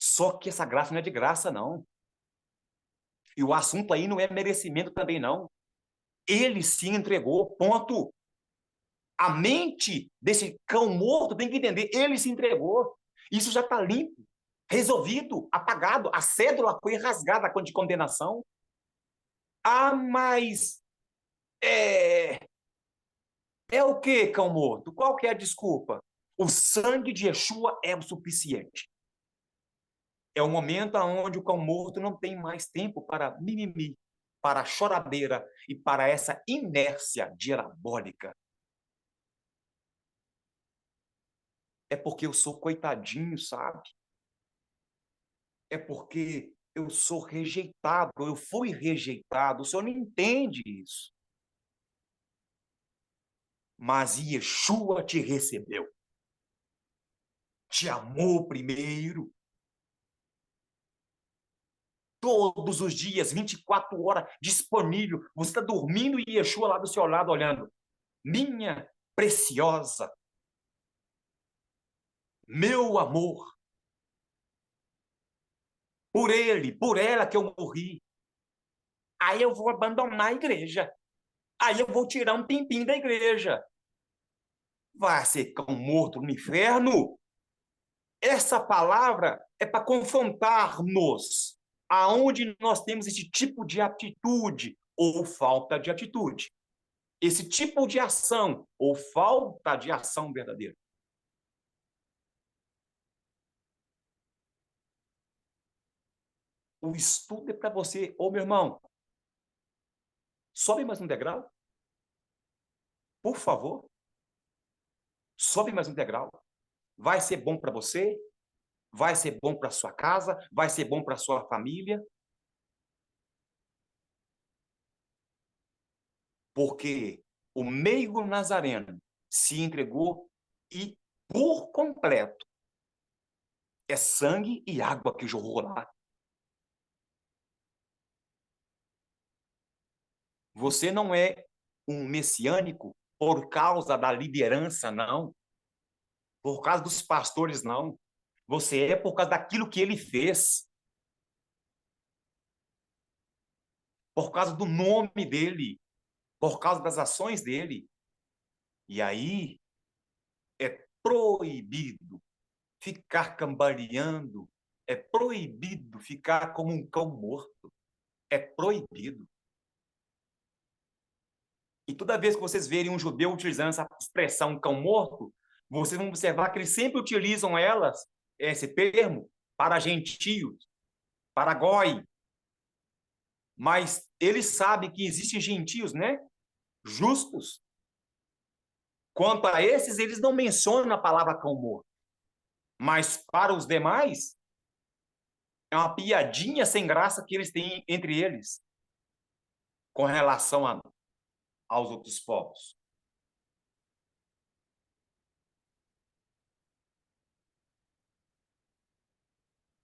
Só que essa graça não é de graça, não. E o assunto aí não é merecimento também, não. Ele se entregou, ponto. A mente desse cão morto tem que entender, ele se entregou. Isso já está limpo, resolvido, apagado. A cédula foi rasgada de condenação. Ah, mas é o que, cão morto? Qual que é a desculpa? O sangue de Yeshua é o suficiente. É o momento onde o cão morto não tem mais tempo para mimimi, para a choradeira e para essa inércia diabólica. É porque eu sou coitadinho, sabe? É porque eu sou rejeitado, eu fui rejeitado. O senhor não entende isso. Mas Yeshua te recebeu, te amou primeiro. Todos os dias, 24 horas, disponível. Você está dormindo e Yeshua lá do seu lado olhando. Minha preciosa, meu amor, por ele, por ela que eu morri. Aí eu vou abandonar a igreja. Aí eu vou tirar um tempinho da igreja. Vai ser cão morto no inferno? Essa palavra é para confrontar-nos aonde nós temos esse tipo de atitude ou falta de atitude. esse tipo de ação ou falta de ação verdadeira. O estudo é para você. Ô, meu irmão, sobe mais um degrau, por favor. Sobe mais um degrau. Vai ser bom para você, vai ser bom para sua casa, vai ser bom para sua família. Porque o meigo nazareno se entregou e, por completo, é sangue e água que jorrou lá. Você não é um messiânico por causa da liderança, não. Por causa dos pastores, não. Você é por causa daquilo que ele fez. Por causa do nome dele. Por causa das ações dele. E aí é proibido ficar cambaleando. É proibido ficar como um cão morto. É proibido. E toda vez que vocês verem um judeu utilizando essa expressão cão morto, vocês vão observar que eles sempre utilizam esse termo, para gentios, para goi. Mas eles sabem que existem gentios, né? Justos. Quanto a esses, eles não mencionam a palavra cão morto. Mas para os demais, é uma piadinha sem graça que eles têm entre eles, com relação aos outros povos.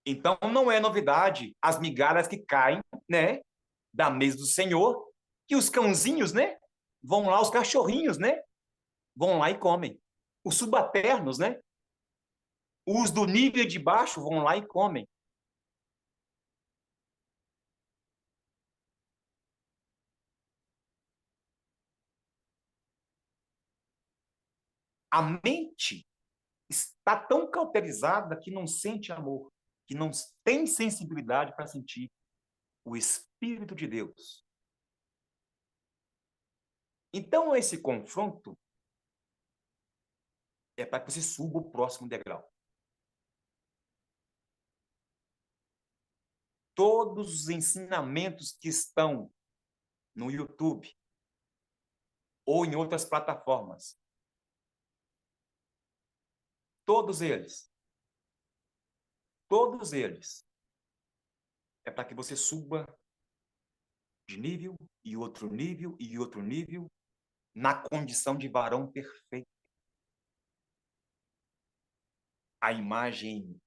Então, não é novidade as migalhas que caem, né, da mesa do Senhor, que os cãozinhos, né, vão lá, os cachorrinhos, né, vão lá e comem. Os subalternos, né, os do nível de baixo vão lá e comem. A mente está tão cauterizada que não sente amor, que não tem sensibilidade para sentir o Espírito de Deus. Então, esse confronto é para que você suba o próximo degrau. Todos os ensinamentos que estão no YouTube ou em outras plataformas, todos eles, é para que você suba de nível e outro nível e outro nível na condição de varão perfeito. A imagem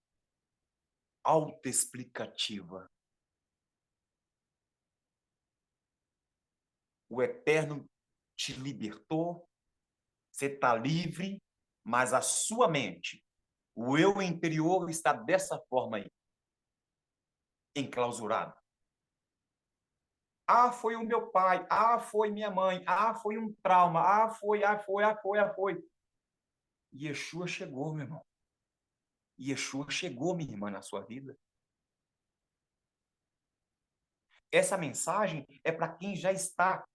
autoexplicativa. O Eterno te libertou, você está livre, mas a sua mente, o eu interior está dessa forma aí, enclausurado. Ah, foi o meu pai. Ah, foi minha mãe. Ah, foi um trauma. Ah, foi, ah, foi, ah, foi, ah, foi. Yeshua chegou, meu irmão. Yeshua chegou, minha irmã, na sua vida. Essa mensagem é para quem já está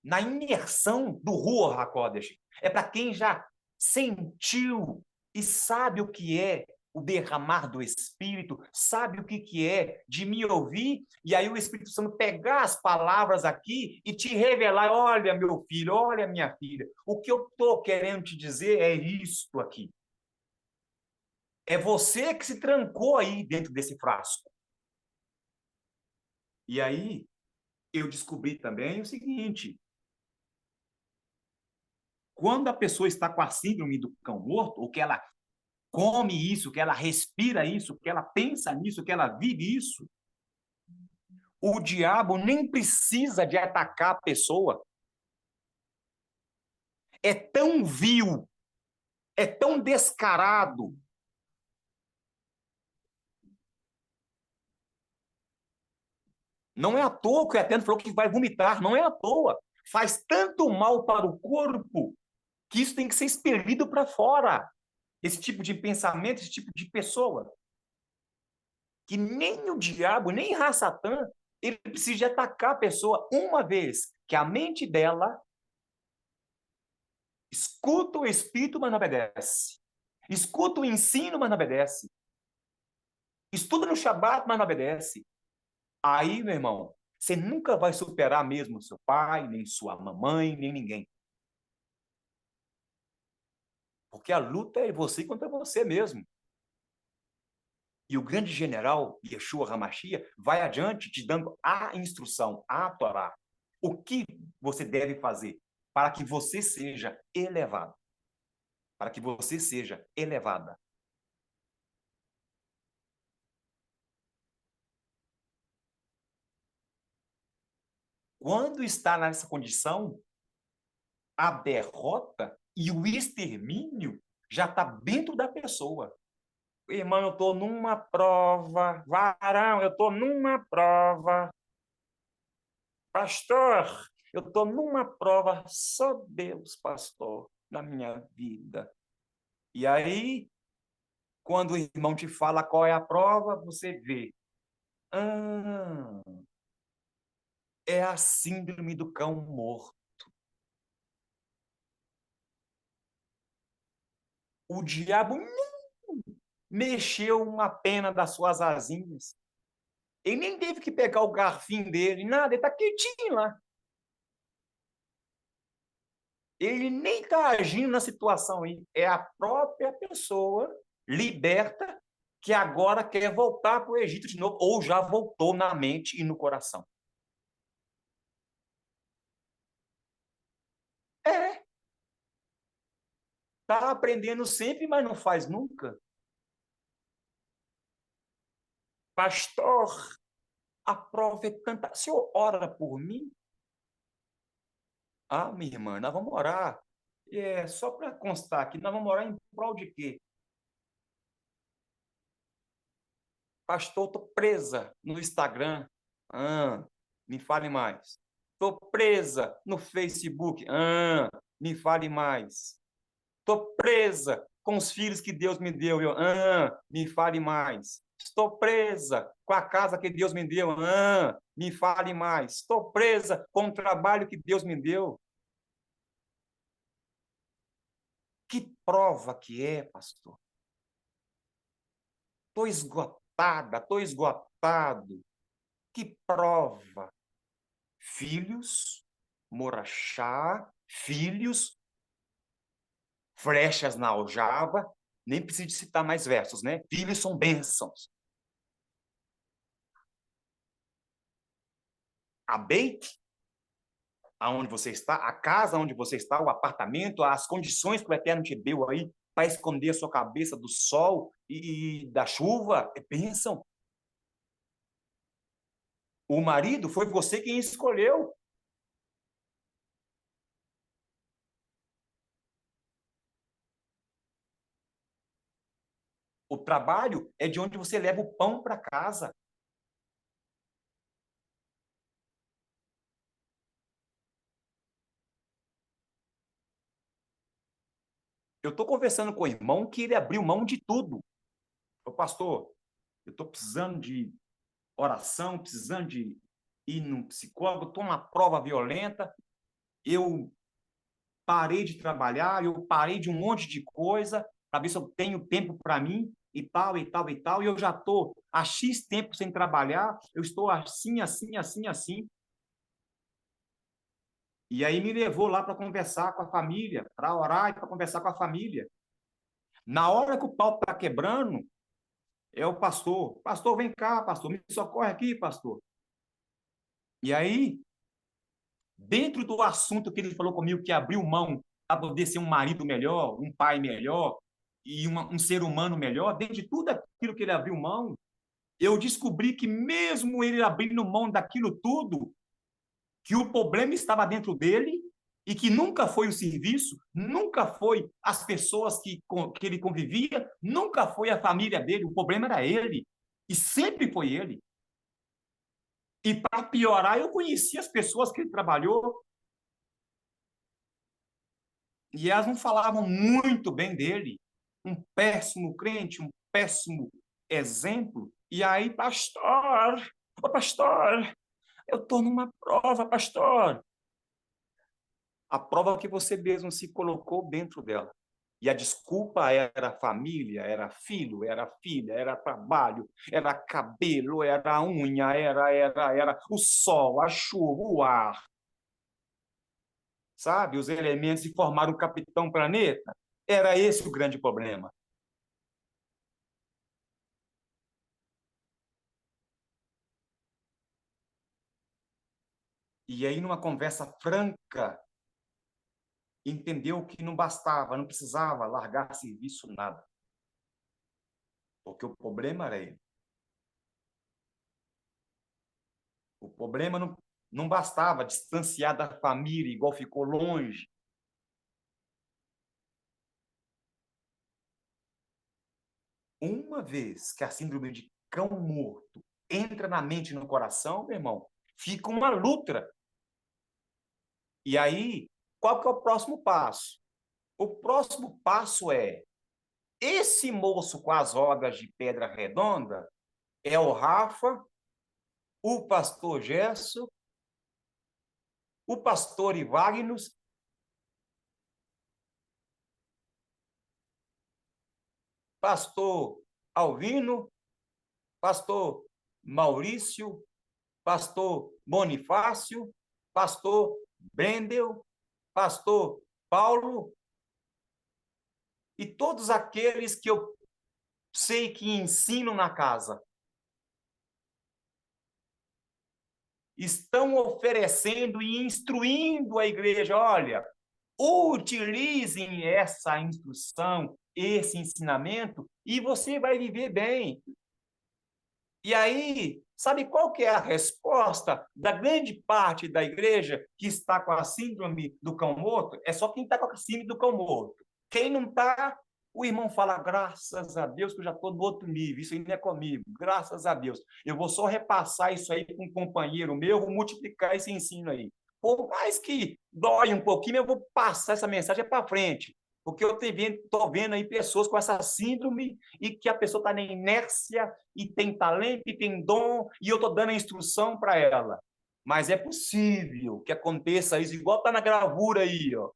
na imersão do Ruach HaKodesh. É para quem já sentiu e sabe o que é o derramar do Espírito, sabe o que é de me ouvir, e aí o Espírito Santo pegar as palavras aqui e te revelar, olha, meu filho, olha, minha filha, o que eu estou querendo te dizer é isto aqui. É você que se trancou aí dentro desse frasco. E aí, eu descobri também o seguinte, quando a pessoa está com a síndrome do cão morto, ou que ela come isso, que ela respira isso, que ela pensa nisso, que ela vive isso, o diabo nem precisa de atacar a pessoa. É tão vil, é tão descarado. Não é à toa que o Eterno falou que vai vomitar, não é à toa. Faz tanto mal para o corpo que isso tem que ser expelido para fora. Esse tipo de pensamento, esse tipo de pessoa. Que nem o diabo, nem Ra-Satã, ele precisa de atacar a pessoa uma vez que a mente dela Escuta o Espírito, mas não obedece. Escuta o ensino, mas não obedece. Estuda no Shabat, mas não obedece. Aí, meu irmão, você nunca vai superar mesmo seu pai, nem sua mamãe, nem ninguém. Porque a luta é você contra você mesmo. E o grande general, Yeshua HaMashiach, vai adiante te dando a instrução, a Torá. O que você deve fazer para que você seja elevado. Para que você seja elevada. Quando está nessa condição, a derrota e o extermínio já está dentro da pessoa. Irmão, eu estou numa prova. Varão, eu estou numa prova. Pastor, eu estou numa prova. Só Deus, pastor, na minha vida. E aí, quando o irmão te fala qual é a prova, você vê. Ah, é a síndrome do cão morto. O diabo mexeu uma pena das suas asinhas. Ele nem teve que pegar o garfinho dele, nada, ele está quietinho lá. Ele nem está agindo na situação aí. É a própria pessoa liberta que agora quer voltar para o Egito de novo, ou já voltou na mente e no coração. É, está aprendendo sempre, mas não faz nunca. Pastor, a prova é tanta. O senhor ora por mim? Ah, minha irmã, nós vamos orar. É, só para constar aqui, nós vamos orar em prol de quê? Pastor, estou presa no Instagram. Ah, me fale mais. Estou presa no Facebook. Ah, me fale mais. Estou presa com os filhos que Deus me deu. Me fale mais. Estou presa com a casa que Deus me deu. Me fale mais. Estou presa com o trabalho que Deus me deu. Que prova que é, pastor? Estou esgotada, estou esgotado. Que prova? Filhos, morachá, filhos, flechas na aljava, nem preciso citar mais versos, né? Filhos são bênçãos. A Beit, aonde você está, a casa onde você está, o apartamento, as condições que o Eterno te deu aí para esconder a sua cabeça do sol e da chuva, é bênção. O marido foi você quem escolheu. O trabalho é de onde você leva o pão para casa. Eu estou conversando com o irmão que ele abriu mão de tudo. Ô, pastor, eu estou precisando de oração, precisando de ir num psicólogo, estou numa prova violenta, eu parei de trabalhar, eu parei de um monte de coisa para ver se eu tenho tempo para mim e tal, e tal, e tal, e eu já estou há X tempo sem trabalhar, eu estou assim, assim, assim, assim. E aí me levou lá para conversar com a família, para orar e para conversar com a família. Na hora que o pau está quebrando, é o pastor. Pastor, vem cá, pastor, me socorre aqui, pastor. E aí, dentro do assunto que ele falou comigo, que abriu mão para poder ser um marido melhor, um pai melhor e um ser humano melhor, dentro de tudo aquilo que ele abriu mão, eu descobri que mesmo ele abrindo mão daquilo tudo, que o problema estava dentro dele e que nunca foi o serviço, nunca foi as pessoas que ele convivia, nunca foi a família dele, o problema era ele. E sempre foi ele. E para piorar, eu conheci as pessoas que ele trabalhou e elas não falavam muito bem dele. Um péssimo crente, um péssimo exemplo. E aí, pastor, ô pastor, eu estou numa prova, pastor. A prova que você mesmo se colocou dentro dela. E a desculpa era família, era filho, era filha, era trabalho, era cabelo, era unha, era o sol, a chuva, o ar. Sabe? Os elementos que formaram o Capitão Planeta. Era esse o grande problema. E aí, numa conversa franca, entendeu que não bastava, não precisava largar serviço, nada. Porque o problema era ele. O problema não bastava distanciar da família, igual ficou longe. Uma vez que a síndrome de cão morto entra na mente e no coração, meu irmão, fica uma luta. E aí, qual que é o próximo passo? O próximo passo é: esse moço com as rodas de pedra redonda é o Rafa, o pastor Gesso, o pastor Ivagnus, pastor Alvino, pastor Maurício, pastor Bonifácio, pastor Brendel, pastor Paulo e todos aqueles que eu sei que ensino na casa. Estão oferecendo e instruindo a igreja: olha, utilizem essa instrução, esse ensinamento, e você vai viver bem. E aí, sabe qual que é a resposta da grande parte da igreja que está com a síndrome do cão morto? É só quem está com a síndrome do cão morto. Quem não está, o irmão fala: graças a Deus que eu já estou no outro nível, isso ainda é comigo, graças a Deus. Eu vou só repassar isso aí com um companheiro meu, vou multiplicar esse ensino aí. Por mais que dói um pouquinho, eu vou passar essa mensagem para frente. Porque eu estou vendo aí pessoas com essa síndrome e que a pessoa está na inércia e tem talento e tem dom, e eu estou dando a instrução para ela. Mas é possível que aconteça isso, igual está na gravura aí, ó.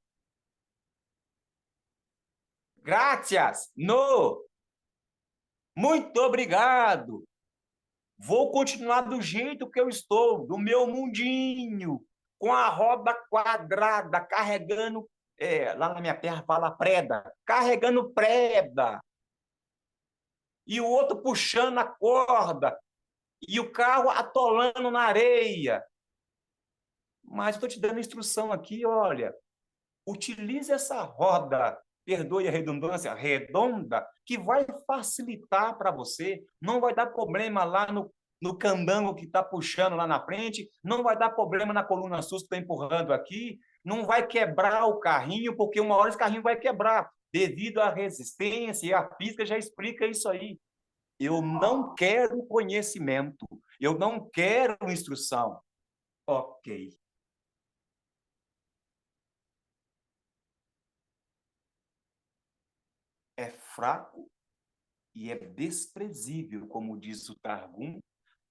Graças, no, muito obrigado. Vou continuar do jeito que eu estou, do meu mundinho, com a roda quadrada, carregando, lá na minha terra fala preda, carregando preda, e o outro puxando a corda, e o carro atolando na areia. Mas estou te dando instrução aqui, olha, utilize essa roda, perdoe a redundância, redonda, que vai facilitar para você, não vai dar problema lá no candango que está puxando lá na frente, não vai dar problema na coluna sus que está empurrando aqui, não vai quebrar o carrinho, porque uma hora esse carrinho vai quebrar, devido à resistência, e a física já explica isso aí. Eu não quero conhecimento, eu não quero instrução. Ok. É fraco e é desprezível, como diz o Targum,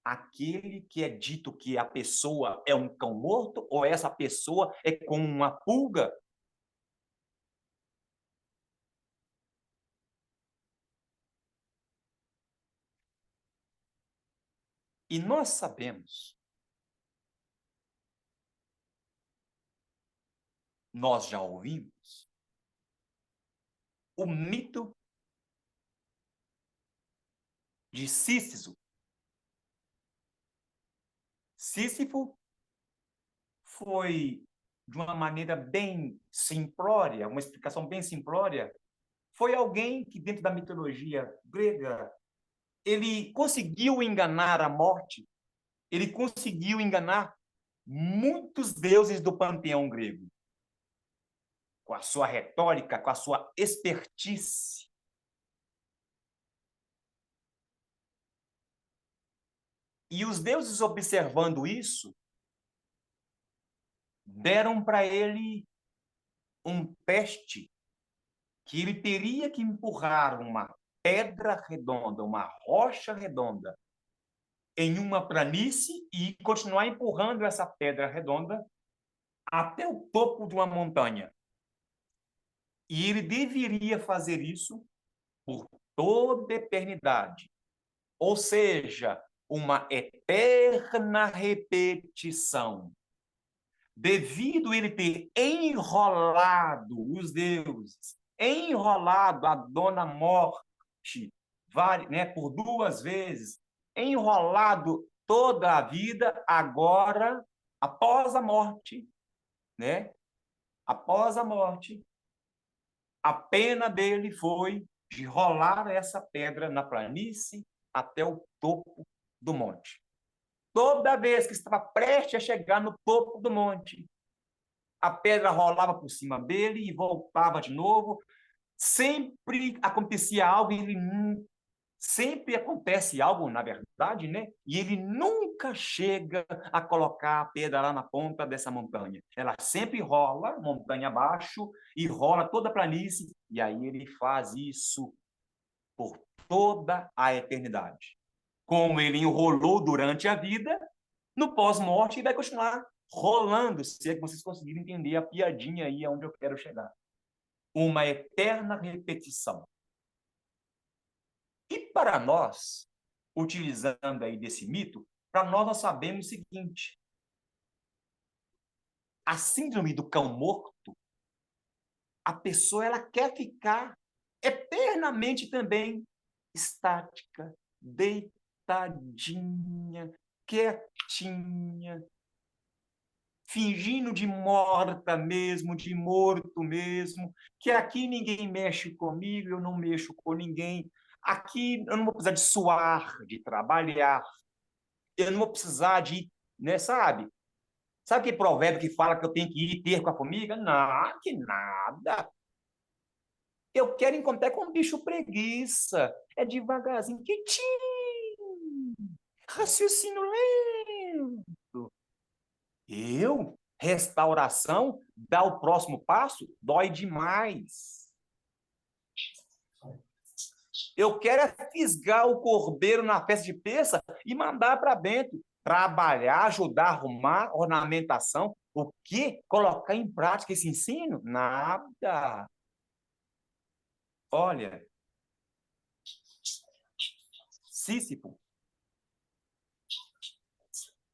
aquele que é dito que a pessoa é um cão morto ou essa pessoa é como uma pulga. E nós sabemos, nós já ouvimos, o mito de Sísifo. Sísifo foi, de uma maneira bem simplória, uma explicação bem simplória, foi alguém que, dentro da mitologia grega, ele conseguiu enganar a morte, ele conseguiu enganar muitos deuses do panteão grego, com a sua retórica, com a sua expertise. E os deuses, observando isso, deram para ele um teste que ele teria que empurrar uma pedra redonda, uma rocha redonda, em uma planície e continuar empurrando essa pedra redonda até o topo de uma montanha. E ele deveria fazer isso por toda a eternidade. Ou seja, uma eterna repetição. Devido ele ter enrolado os deuses, enrolado a dona morte, né, por 2 vezes, enrolado toda a vida, agora, após a morte, né? Após a morte, a pena dele foi de rolar essa pedra na planície até o topo do monte. Toda vez que estava prestes a chegar no topo do monte, a pedra rolava por cima dele e voltava de novo. Sempre acontecia algo e ele sempre acontece algo, na verdade, né? E ele nunca chega a colocar a pedra lá na ponta dessa montanha. Ela sempre rola montanha abaixo e rola toda a planície, e aí ele faz isso por toda a eternidade. Como ele enrolou durante a vida, no pós-morte ele vai continuar rolando, se é que vocês conseguiram entender a piadinha aí aonde eu quero chegar. Uma eterna repetição. E para nós, utilizando aí desse mito, para nós sabemos o seguinte: a síndrome do cão morto, a pessoa ela quer ficar eternamente também estática, deitadinha, quietinha, fingindo de morta mesmo, de morto mesmo, que aqui ninguém mexe comigo, eu não mexo com ninguém, aqui eu não vou precisar de suar, de trabalhar, eu não vou precisar de, né, sabe? Sabe aquele provérbio que fala que eu tenho que ir ter com a formiga? Não, que nada. Eu quero encontrar com um bicho preguiça. É devagarzinho, quietinho, raciocínio lento. Eu? Restauração? Dar o próximo passo? Dói demais. Eu quero é fisgar o cordeiro na festa de peça e mandar para dentro. Trabalhar, ajudar a arrumar ornamentação. O quê? Colocar em prática esse ensino? Nada. Olha, Sísifo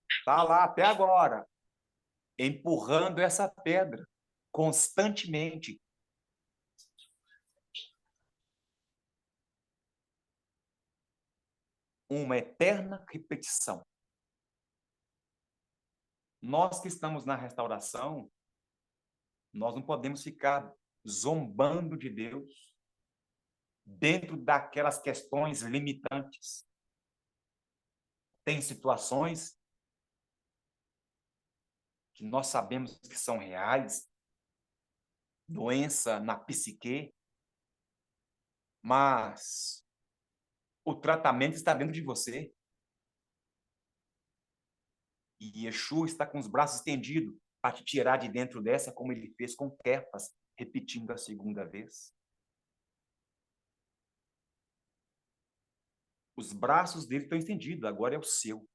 está lá até agora, empurrando essa pedra constantemente. Uma eterna repetição. Nós que estamos na restauração, nós não podemos ficar zombando de Deus dentro daquelas questões limitantes. Tem situações que nós sabemos que são reais, doença na psique, mas o tratamento está dentro de você. E Yeshua está com os braços estendidos para te tirar de dentro dessa, como ele fez com Kefas, repetindo a segunda vez. Os braços dele estão estendidos, agora é o seu.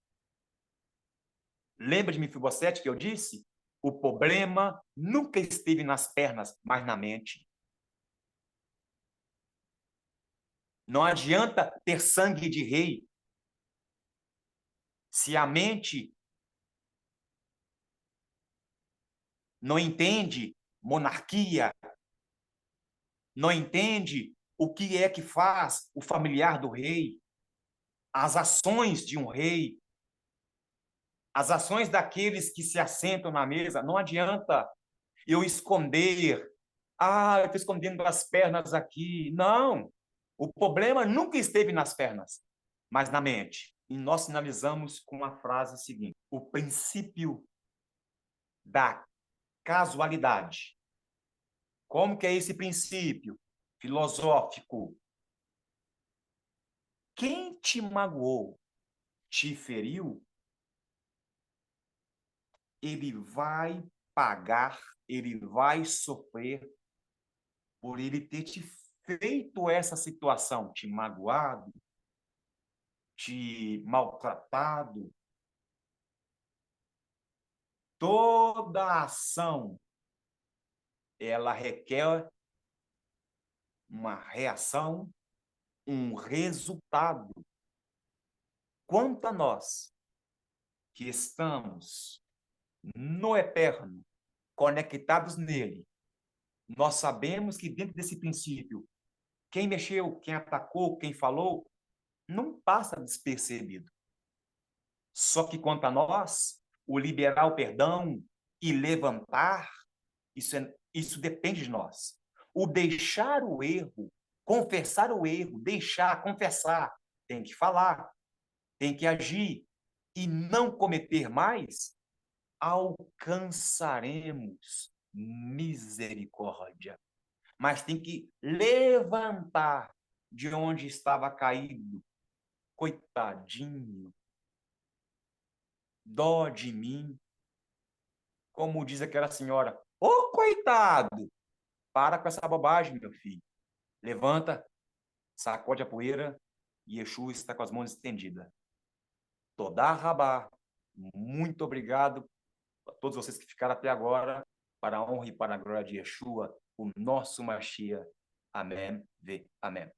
Lembra de Mefibosete que eu disse? O problema nunca esteve nas pernas, mas na mente. Não adianta ter sangue de rei se a mente não entende monarquia, não entende o que é que faz o familiar do rei, as ações de um rei, as ações daqueles que se assentam na mesa. Não adianta eu esconder. Ah, eu estou escondendo as pernas aqui. Não. O problema nunca esteve nas pernas, mas na mente. E nós finalizamos com a frase seguinte: o princípio da casualidade. Como que é esse princípio filosófico? Quem te magoou, te feriu, ele vai pagar, ele vai sofrer por ele ter te feito essa situação, te magoado, te maltratado. Toda ação, ela requer uma reação, um resultado. Quanto a nós, que estamos no eterno, conectados nele, nós sabemos que dentro desse princípio, quem mexeu, quem atacou, quem falou, não passa despercebido. Só que quanto a nós, o liberar o perdão e levantar, isso depende de nós. O deixar o erro, confessar o erro, deixar, confessar, tem que falar, tem que agir e não cometer mais, alcançaremos misericórdia. Mas tem que levantar de onde estava caído. Coitadinho, dó de mim. Como diz aquela senhora, ô coitado, para com essa bobagem, meu filho. Levanta, sacode a poeira e Exu está com as mãos estendidas. Todá Rabá, muito obrigado a todos vocês que ficaram até agora, para a honra e para a glória de Yeshua, o nosso Mashiach. Amém. Amém.